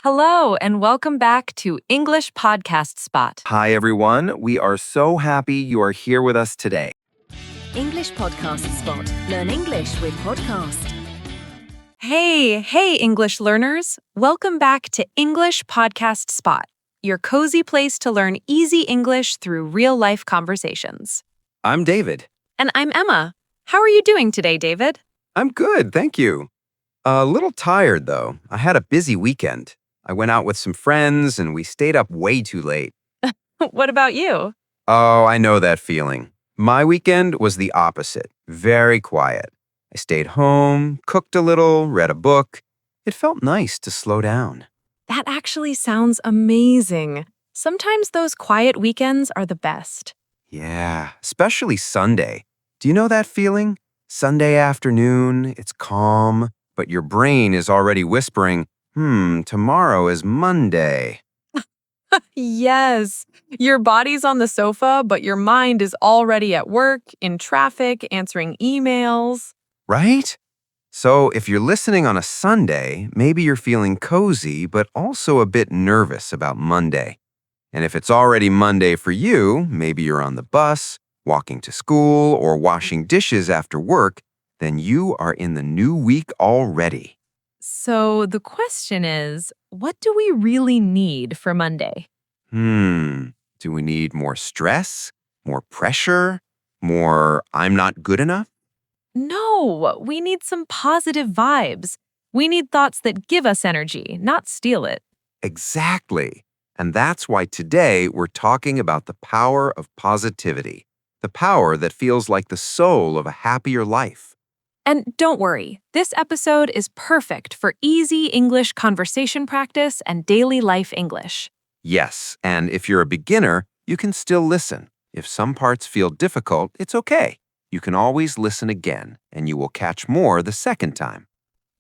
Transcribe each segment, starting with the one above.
Hello, and welcome back to English Podcast Spot. Hi, everyone. We are so happy you are here with us today. English Podcast Spot. Learn English with podcast. Hey, English learners. Welcome back to English Podcast Spot, your cozy place to learn easy English through real-life conversations. I'm David. And I'm Emma. How are you doing today, David? I'm good, thank you. A little tired, though. I had a busy weekend. I went out with some friends and we stayed up way too late. What about you? Oh, I know that feeling. My weekend was the opposite, very quiet. I stayed home, cooked a little, read a book. It felt nice to slow down. That actually sounds amazing. Sometimes those quiet weekends are the best. Yeah, especially Sunday. Do you know that feeling? Sunday afternoon, it's calm, but your brain is already whispering, tomorrow is Monday. Yes, your body's on the sofa, but your mind is already at work, in traffic, answering emails. Right? So if you're listening on a Sunday, maybe you're feeling cozy, but also a bit nervous about Monday. And if it's already Monday for you, maybe you're on the bus, walking to school, or washing dishes after work, then you are in the new week already. So the question is, what do we really need for Monday? Do we need more stress, more pressure, more I'm not good enough? No, we need some positive vibes. We need thoughts that give us energy, not steal it. Exactly. And that's why today we're talking about the power of positivity, the power that feels like the soul of a happier life. And don't worry, this episode is perfect for easy English conversation practice and daily life English. Yes, and if you're a beginner, you can still listen. If some parts feel difficult, it's okay. You can always listen again, and you will catch more the second time.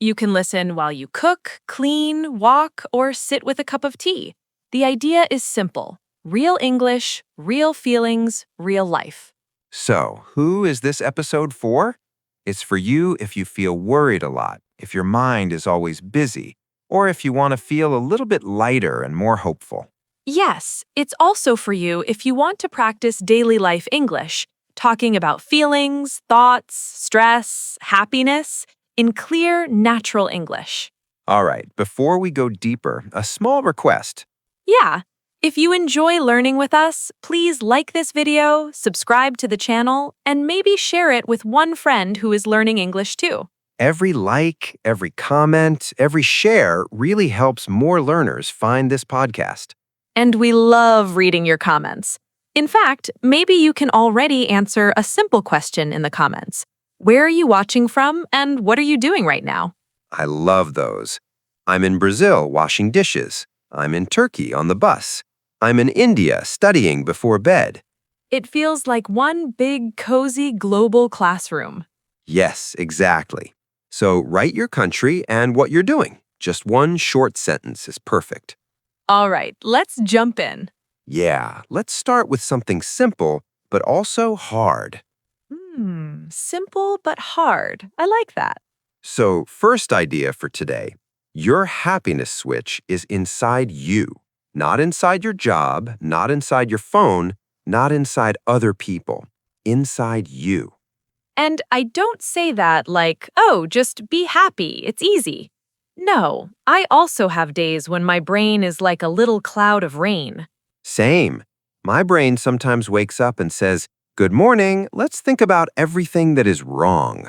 You can listen while you cook, clean, walk, or sit with a cup of tea. The idea is simple. Real English, real feelings, real life. So, who is this episode for? It's for you if you feel worried a lot, if your mind is always busy, or if you want to feel a little bit lighter and more hopeful. Yes, it's also for you if you want to practice daily life English, talking about feelings, thoughts, stress, happiness, in clear, natural English. All right, before we go deeper, a small request. Yeah, if you enjoy learning with us, please like this video, subscribe to the channel, and maybe share it with one friend who is learning English too. Every like, every comment, every share really helps more learners find this podcast. And we love reading your comments. In fact, maybe you can already answer a simple question in the comments. Where are you watching from, and what are you doing right now? I love those. I'm in Brazil washing dishes. I'm in Turkey on the bus. I'm in India studying before bed. It feels like one big, cozy global classroom. Yes, exactly. So write your country and what you're doing. Just one short sentence is perfect. All right, let's jump in. Yeah, let's start with something simple, but also hard. Simple but hard. I like that. So, first idea for today. Your happiness switch is inside you, not inside your job, not inside your phone, not inside other people, inside you. And I don't say that like, oh, just be happy, it's easy. No, I also have days when my brain is like a little cloud of rain. Same. My brain sometimes wakes up and says, "Good morning, let's think about everything that is wrong."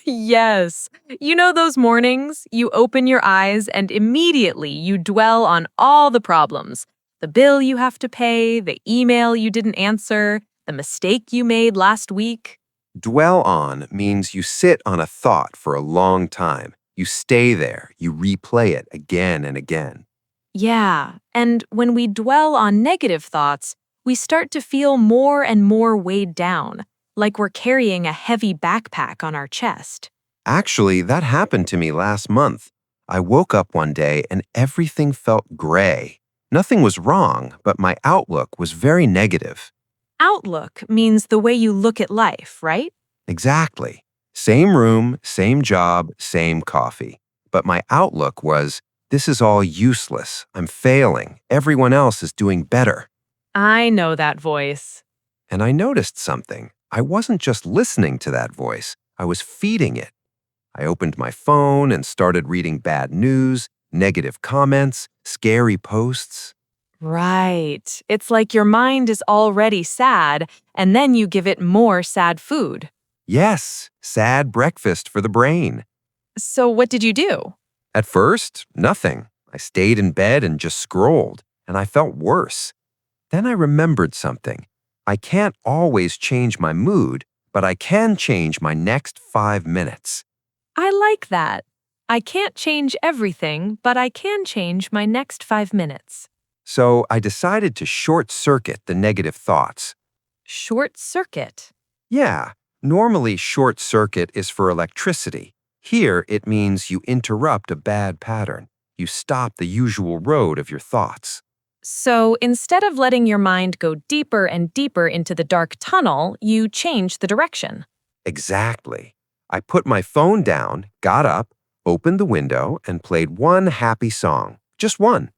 Yes. You know those mornings? You open your eyes and immediately you dwell on all the problems. The bill you have to pay, the email you didn't answer, the mistake you made last week. Dwell on means you sit on a thought for a long time. You stay there, you replay it again and again. Yeah, and when we dwell on negative thoughts, we start to feel more and more weighed down, like we're carrying a heavy backpack on our chest. Actually, that happened to me last month. I woke up one day and everything felt gray. Nothing was wrong, but my outlook was very negative. Outlook means the way you look at life, right? Exactly. Same room, same job, same coffee. But my outlook was, This is all useless. I'm failing. Everyone else is doing better. I know that voice. And I noticed something. I wasn't just listening to that voice, I was feeding it. I opened my phone and started reading bad news, negative comments, scary posts. Right. It's like your mind is already sad, and then you give it more sad food. Yes, sad breakfast for the brain. So, what did you do? At first, nothing. I stayed in bed and just scrolled, and I felt worse. Then I remembered something. I can't always change my mood, but I can change my next 5 minutes. I like that. I can't change everything, but I can change my next 5 minutes. So I decided to short circuit the negative thoughts. Short circuit. Yeah, normally short circuit is for electricity. Here it means you interrupt a bad pattern. You stop the usual road of your thoughts. So, instead of letting your mind go deeper and deeper into the dark tunnel, you change the direction. Exactly. I put my phone down, got up, opened the window, and played one happy song. Just one.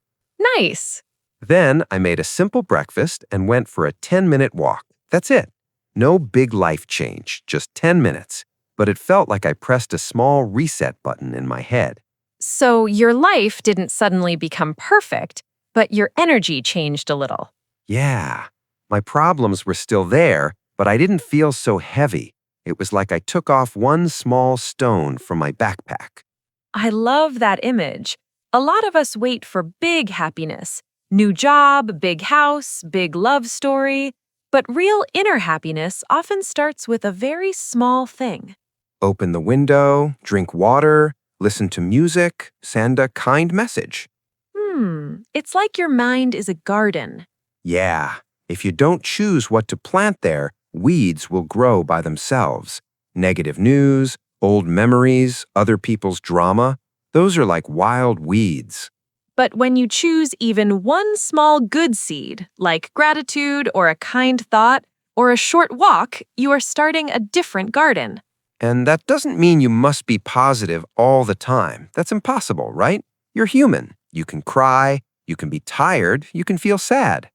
Nice. Then I made a simple breakfast and went for a 10-minute walk. That's it. No big life change, just 10 minutes. But it felt like I pressed a small reset button in my head. So, your life didn't suddenly become perfect, but your energy changed a little. Yeah, my problems were still there, but I didn't feel so heavy. It was like I took off one small stone from my backpack. I love that image. A lot of us wait for big happiness. New job, big house, big love story. But real inner happiness often starts with a very small thing. Open the window, drink water, listen to music, send a kind message. It's like your mind is a garden. Yeah, if you don't choose what to plant there, weeds will grow by themselves. Negative news, old memories, other people's drama, those are like wild weeds. But when you choose even one small good seed, like gratitude or a kind thought or a short walk, you are starting a different garden. And that doesn't mean you must be positive all the time. That's impossible, right? You're human. You can cry, you can be tired, you can feel sad.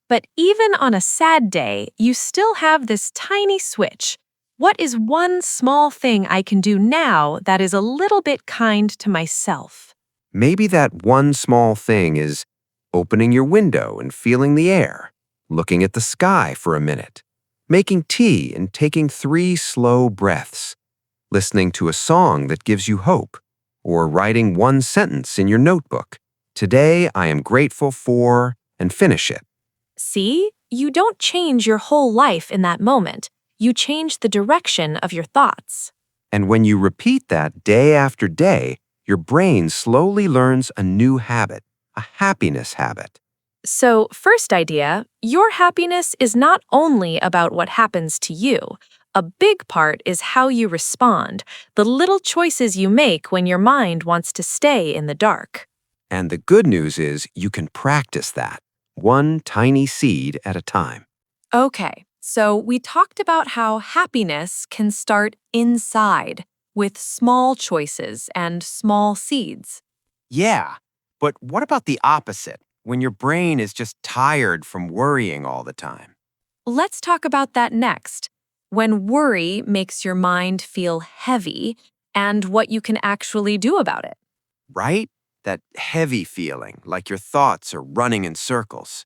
But even on a sad day, you still have this tiny switch. What is one small thing I can do now that is a little bit kind to myself? Maybe that one small thing is opening your window and feeling the air, looking at the sky for a minute, making tea and taking 3 slow breaths, listening to a song that gives you hope, or writing one sentence in your notebook. Today, I am grateful for, and finish it. See, you don't change your whole life in that moment. You change the direction of your thoughts. And when you repeat that day after day, your brain slowly learns a new habit, a happiness habit. So, first idea, your happiness is not only about what happens to you. A big part is how you respond, the little choices you make when your mind wants to stay in the dark. And the good news is you can practice that, one tiny seed at a time. Okay, so we talked about how happiness can start inside with small choices and small seeds. Yeah, but what about the opposite, when your brain is just tired from worrying all the time? Let's talk about that next. When worry makes your mind feel heavy and what you can actually do about it. Right? That heavy feeling, like your thoughts are running in circles.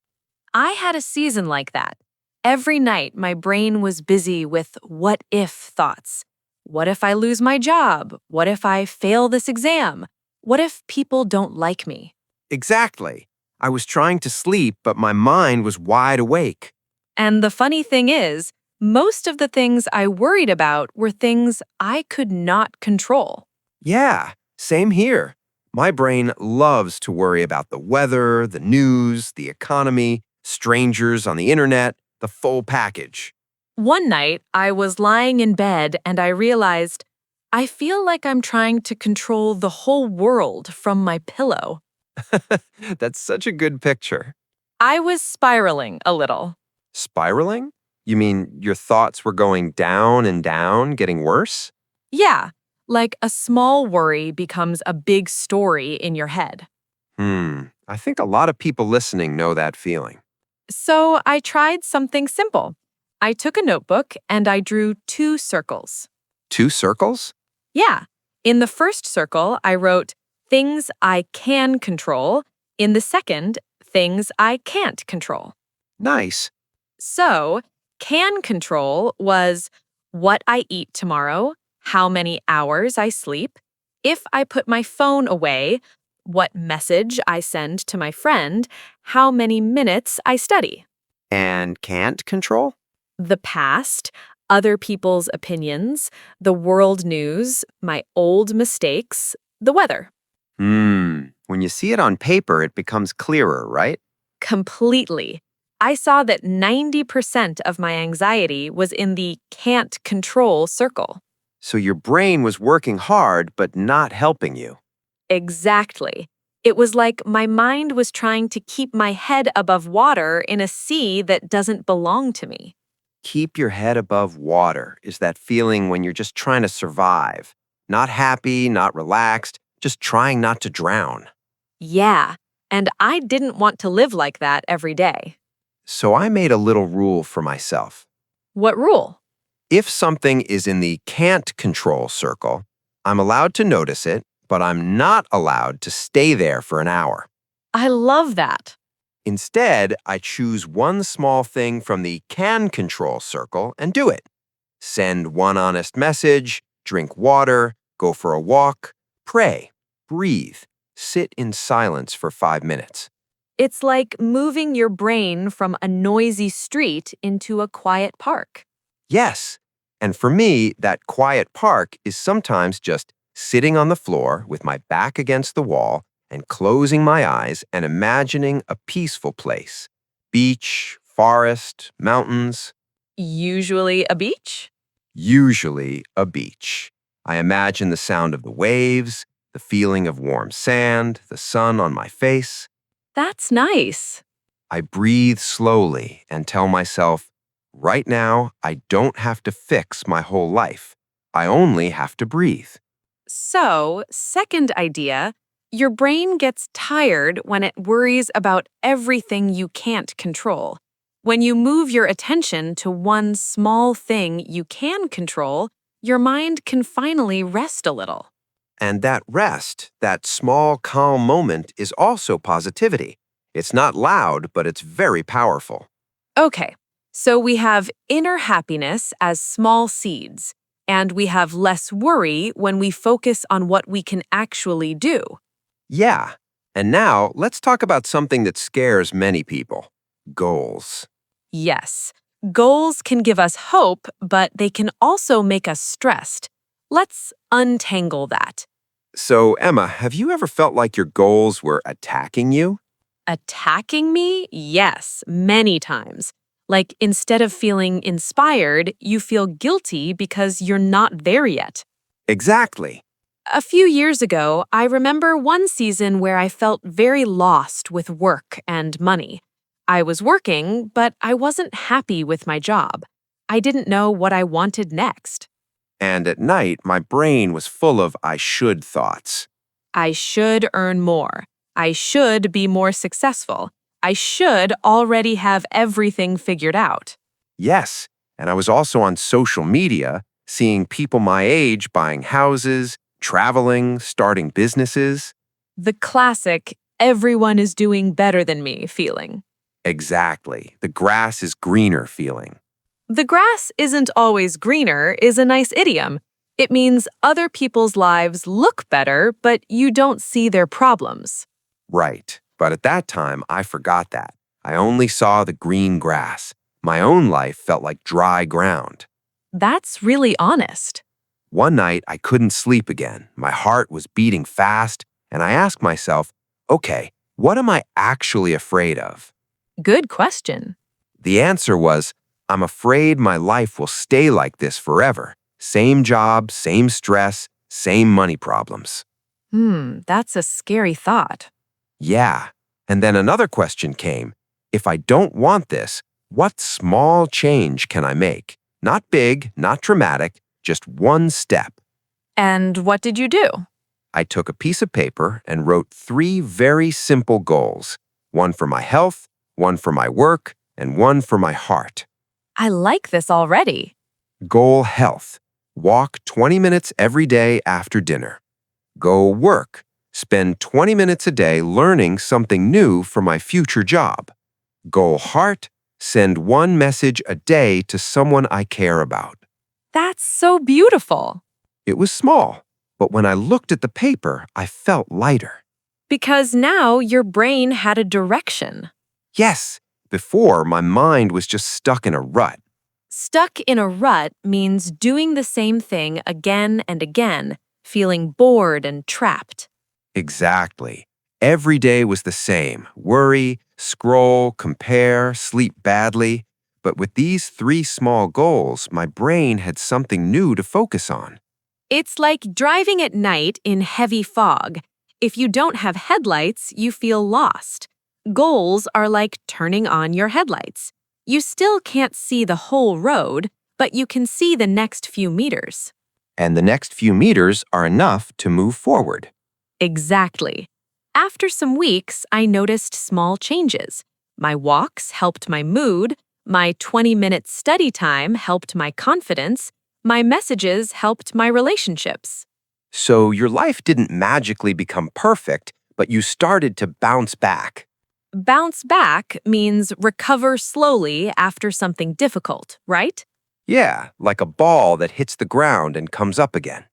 I had a season like that. Every night, my brain was busy with what if thoughts. What if I lose my job? What if I fail this exam? What if people don't like me? Exactly. I was trying to sleep, but my mind was wide awake. And the funny thing is, most of the things I worried about were things I could not control. Yeah, same here. My brain loves to worry about the weather, the news, the economy, strangers on the internet, the full package. One night, I was lying in bed and I realized I feel like I'm trying to control the whole world from my pillow. That's such a good picture. I was spiraling a little. Spiraling? You mean your thoughts were going down and down, getting worse? Yeah, like a small worry becomes a big story in your head. I think a lot of people listening know that feeling. So I tried something simple. I took a notebook and I drew two circles. Two circles? Yeah. In the first circle, I wrote things I can control. In the second, things I can't control. Nice. So, can control was what I eat tomorrow, how many hours I sleep, if I put my phone away, what message I send to my friend, how many minutes I study. And can't control? The past, other people's opinions, the world news, my old mistakes, the weather. When you see it on paper, it becomes clearer, right? Completely. I saw that 90% of my anxiety was in the can't control circle. So your brain was working hard, but not helping you. Exactly. It was like my mind was trying to keep my head above water in a sea that doesn't belong to me. Keep your head above water is that feeling when you're just trying to survive. Not happy, not relaxed, just trying not to drown. Yeah, and I didn't want to live like that every day. So I made a little rule for myself. What rule? If something is in the can't control circle, I'm allowed to notice it, but I'm not allowed to stay there for an hour. I love that. Instead, I choose one small thing from the can control circle and do it. Send one honest message, drink water, go for a walk, pray, breathe, sit in silence for 5 minutes. It's like moving your brain from a noisy street into a quiet park. Yes. And for me, that quiet park is sometimes just sitting on the floor with my back against the wall and closing my eyes and imagining a peaceful place. Beach, forest, mountains, Usually a beach? usually a beach. I imagine the sound of the waves, the feeling of warm sand, the sun on my face. That's nice. I breathe slowly and tell myself, right now, I don't have to fix my whole life. I only have to breathe. So, second idea, your brain gets tired when it worries about everything you can't control. When you move your attention to one small thing you can control, your mind can finally rest a little. And that rest, that small, calm moment, is also positivity. It's not loud, but it's very powerful. Okay, so we have inner happiness as small seeds, and we have less worry when we focus on what we can actually do. Yeah. And now, let's talk about something that scares many people goals. Yes, goals can give us hope, but they can also make us stressed. Let's untangle that. So, Emma, have you ever felt like your goals were attacking you? Attacking me? Yes, many times. Like instead of feeling inspired, you feel guilty because you're not there yet. Exactly. A few years ago, I remember one season where I felt very lost with work and money. I was working, but I wasn't happy with my job. I didn't know what I wanted next. And at night, my brain was full of I should thoughts. I should earn more. I should be more successful. I should already have everything figured out. Yes, and I was also on social media, seeing people my age buying houses, traveling, starting businesses. The classic, everyone is doing better than me feeling. Exactly. The grass is greener feeling. The grass isn't always greener is a nice idiom. It means other people's lives look better, but you don't see their problems. Right. But at that time, I forgot that. I only saw the green grass. My own life felt like dry ground. That's really honest. One night, I couldn't sleep again. My heart was beating fast, and I asked myself, okay, what am I actually afraid of? Good question. The answer was, I'm afraid my life will stay like this forever. Same job, same stress, same money problems. That's a scary thought. Yeah. And then another question came. If I don't want this, what small change can I make? Not big, not dramatic, just one step. And what did you do? I took a piece of paper and wrote 3 very simple goals. One for my health, one for my work, and one for my heart. I like this already. Goal health. Walk 20 minutes every day after dinner. Goal work. Spend 20 minutes a day learning something new for my future job. Goal heart. Send 1 message a day to someone I care about. That's so beautiful. It was small, but when I looked at the paper, I felt lighter. Because now your brain had a direction. Yes, before my mind was just stuck in a rut. Stuck in a rut means doing the same thing again and again, feeling bored and trapped. Exactly. Every day was the same. Worry, scroll, compare, sleep badly. But with these 3 small goals, my brain had something new to focus on. It's like driving at night in heavy fog. If you don't have headlights, you feel lost. Goals are like turning on your headlights. You still can't see the whole road, but you can see the next few meters. And the next few meters are enough to move forward. Exactly. After some weeks, I noticed small changes. My walks helped my mood, my 20-minute study time helped my confidence, my messages helped my relationships. So your life didn't magically become perfect, but you started to bounce back. Bounce back means recover slowly after something difficult, right? Yeah, like a ball that hits the ground and comes up again.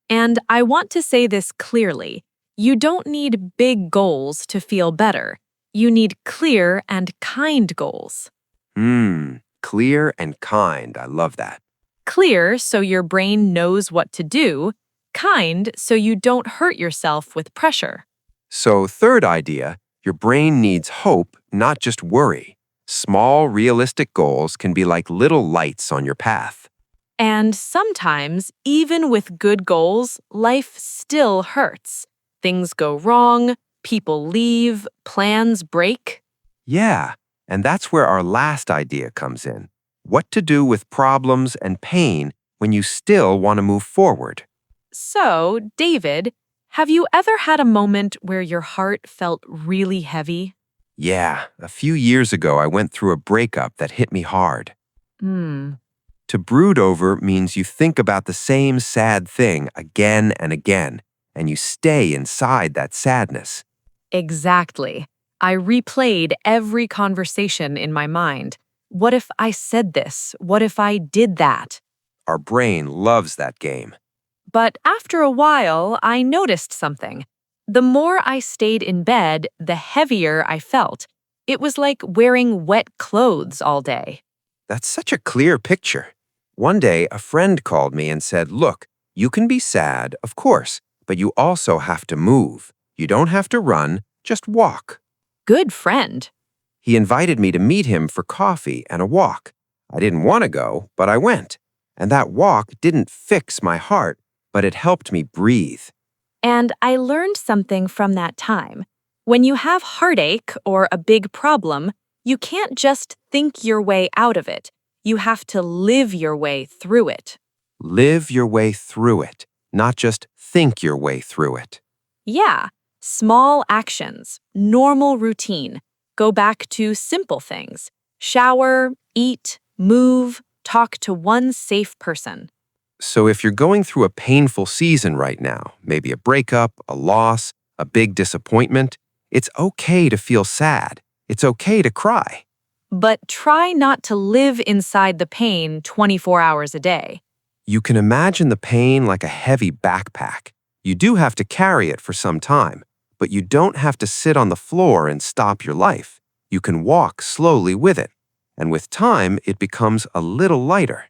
And I want to say this clearly. You don't need big goals to feel better. You need clear and kind goals. Clear and kind. I love that. Clear so your brain knows what to do. Kind so you don't hurt yourself with pressure. So, third idea, your brain needs hope, not just worry. Small, realistic goals can be like little lights on your path. And sometimes, even with good goals, life still hurts. Things go wrong, people leave, plans break. Yeah, and that's where our last idea comes in. What to do with problems and pain when you still want to move forward. So, David, have you ever had a moment where your heart felt really heavy? Yeah, a few years ago I went through a breakup that hit me hard. Hmm. To brood over means you think about the same sad thing again and again, and you stay inside that sadness. Exactly. I replayed every conversation in my mind. What if I said this? What if I did that? Our brain loves that game. But after a while, I noticed something. The more I stayed in bed, the heavier I felt. It was like wearing wet clothes all day. That's such a clear picture. One day, a friend called me and said, "Look, you can be sad, of course, but you also have to move. You don't have to run, just walk." Good friend. He invited me to meet him for coffee and a walk. I didn't want to go, but I went. And that walk didn't fix my heart, but it helped me breathe. And I learned something from that time. When you have heartache or a big problem, you can't just think your way out of it. You have to live your way through it. Live your way through it, not just think your way through it. Yeah, small actions, normal routine. Go back to simple things. Shower, eat, move, talk to one safe person. So if you're going through a painful season right now, maybe a breakup, a loss, a big disappointment, it's okay to feel sad. It's okay to cry. But try not to live inside the pain 24 hours a day. You can imagine the pain like a heavy backpack. You do have to carry it for some time, but you don't have to sit on the floor and stop your life. You can walk slowly with it. And with time, it becomes a little lighter.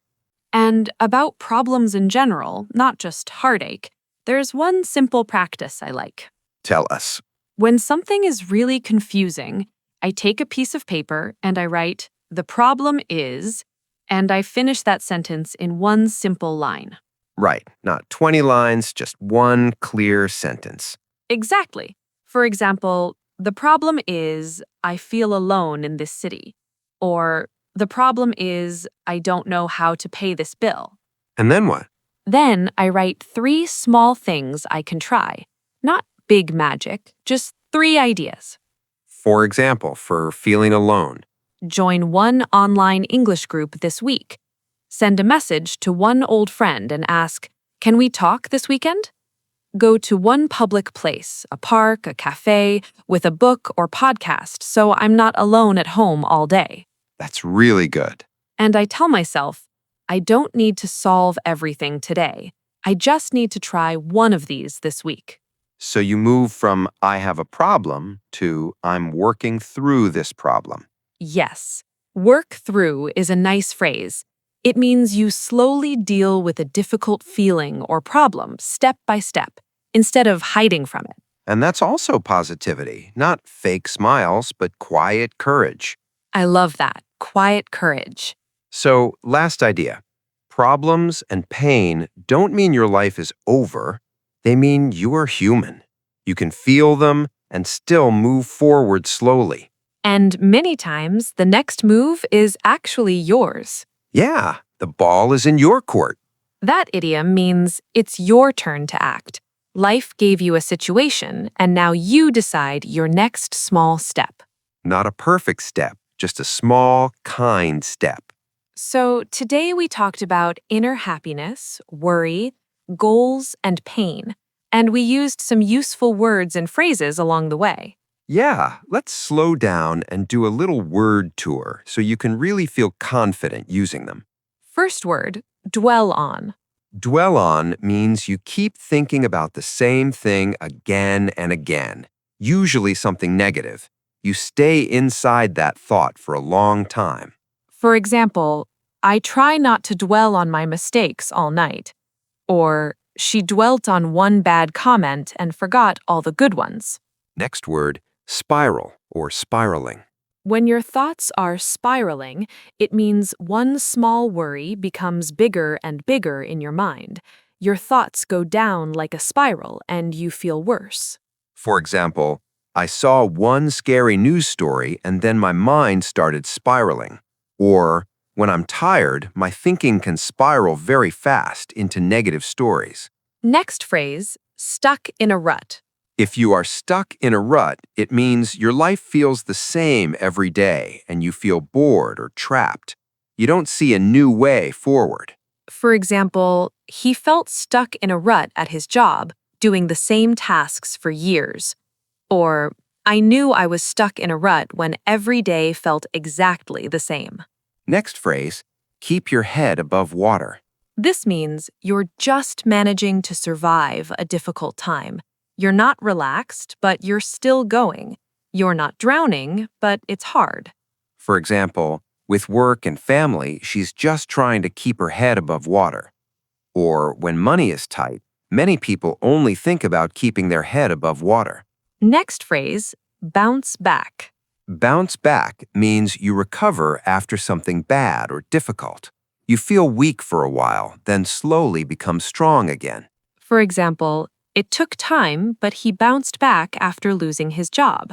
And about problems in general, not just heartache, there's one simple practice I like. Tell us. When something is really confusing, I take a piece of paper and I write, "The problem is," and I finish that sentence in one simple line. Right, not 20 lines, just one clear sentence. Exactly. For example, "The problem is I feel alone in this city." Or, "The problem is I don't know how to pay this bill." And then what? Then I write 3 small things I can try. Not big magic, just 3 ideas. For example, for feeling alone. Join one online English group this week. Send a message to one old friend and ask, "Can we talk this weekend?" Go to one public place, a park, a cafe, with a book or podcast, so I'm not alone at home all day. That's really good. And I tell myself, I don't need to solve everything today. I just need to try one of these this week. So you move from I have a problem to I'm working through this problem. Yes, work through is a nice phrase. It means you slowly deal with a difficult feeling or problem step by step, instead of hiding from it. And that's also positivity, not fake smiles, but quiet courage. I love that. Quiet courage. So, last idea. Problems and pain don't mean your life is over. They mean you are human. You can feel them and still move forward slowly. And many times, the next move is actually yours. Yeah, the ball is in your court. That idiom means it's your turn to act. Life gave you a situation, and now you decide your next small step. Not a perfect step, just a small, kind step. So, today we talked about inner happiness, worry, goals, and pain. And we used some useful words and phrases along the way. Yeah, let's slow down and do a little word tour so you can really feel confident using them. First word, dwell on. Dwell on means you keep thinking about the same thing again and again, usually something negative. You stay inside that thought for a long time. For example, I try not to dwell on my mistakes all night. Or, she dwelt on one bad comment and forgot all the good ones. Next word, spiral or spiraling. When your thoughts are spiraling, it means one small worry becomes bigger and bigger in your mind. Your thoughts go down like a spiral and you feel worse. For example, I saw one scary news story and then my mind started spiraling. Or, when I'm tired, my thinking can spiral very fast into negative stories. Next phrase, stuck in a rut. If you are stuck in a rut, it means your life feels the same every day and you feel bored or trapped. You don't see a new way forward. For example, he felt stuck in a rut at his job, doing the same tasks for years. Or, I knew I was stuck in a rut when every day felt exactly the same. Next phrase, keep your head above water. This means you're just managing to survive a difficult time. You're not relaxed, but you're still going. You're not drowning, but it's hard. For example, with work and family, she's just trying to keep her head above water. Or when money is tight, many people only think about keeping their head above water. Next phrase, bounce back. Bounce back means you recover after something bad or difficult. You feel weak for a while, then slowly become strong again. For example, it took time, but he bounced back after losing his job.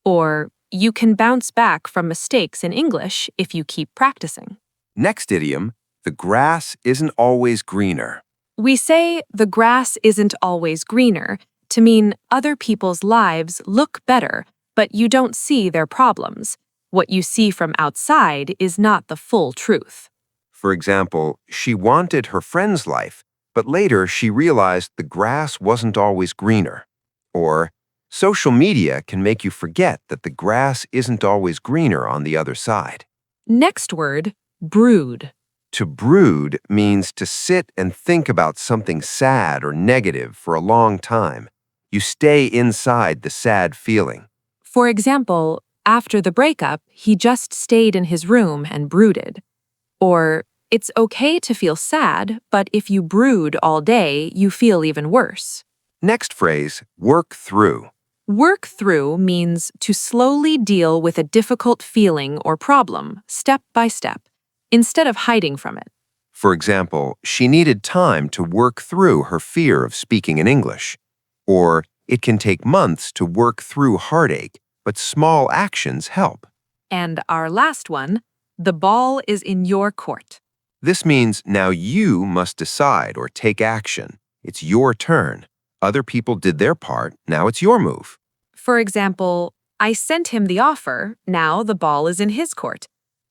Or, you can bounce back from mistakes in English if you keep practicing. Next idiom, the grass isn't always greener. We say the grass isn't always greener to mean other people's lives look better, but you don't see their problems. What you see from outside is not the full truth. For example, she wanted her friend's life, but later she realized the grass wasn't always greener. Or, social media can make you forget that the grass isn't always greener on the other side. Next word, brood. To brood means to sit and think about something sad or negative for a long time. You stay inside the sad feeling. For example, after the breakup, he just stayed in his room and brooded. Or, it's okay to feel sad, but if you brood all day, you feel even worse. Next phrase, work through. Work through means to slowly deal with a difficult feeling or problem, step by step, instead of hiding from it. For example, she needed time to work through her fear of speaking in English. Or, it can take months to work through heartache, but small actions help. And our last one, the ball is in your court. This means now you must decide or take action. It's your turn. Other people did their part, now it's your move. For example, I sent him the offer, now the ball is in his court.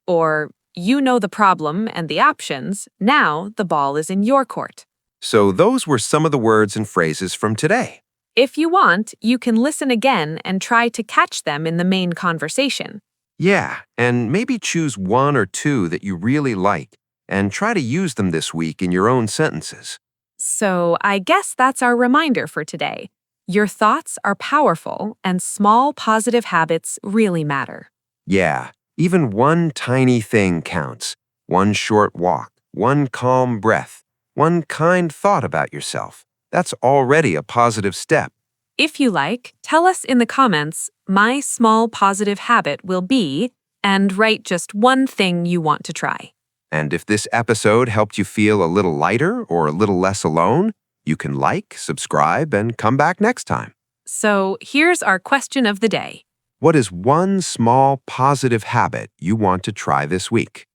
Or, you know the problem and the options, now the ball is in your court. So those were some of the words and phrases from today. If you want, you can listen again and try to catch them in the main conversation. Yeah, and maybe choose one or two that you really like and try to use them this week in your own sentences. So, I guess that's our reminder for today. Your thoughts are powerful, and small positive habits really matter. Yeah, even one tiny thing counts. One short walk, one calm breath, one kind thought about yourself. That's already a positive step. If you like, tell us in the comments, my small positive habit will be, and write just one thing you want to try. And if this episode helped you feel a little lighter or a little less alone, you can like, subscribe, and come back next time. So, here's our question of the day. What is one small positive habit you want to try this week?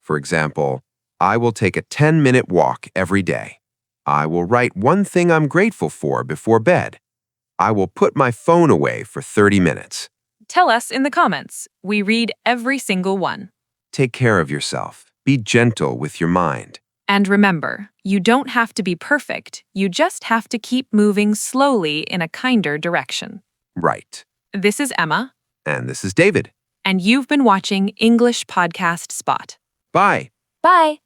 For example, I will take a 10-minute walk every day. I will write one thing I'm grateful for before bed. I will put my phone away for 30 minutes. Tell us in the comments. We read every single one. Take care of yourself. Be gentle with your mind. And remember, you don't have to be perfect, you just have to keep moving slowly in a kinder direction. Right. This is Emma, And this is David. and you've been watching English Podcast Spot. Bye. Bye.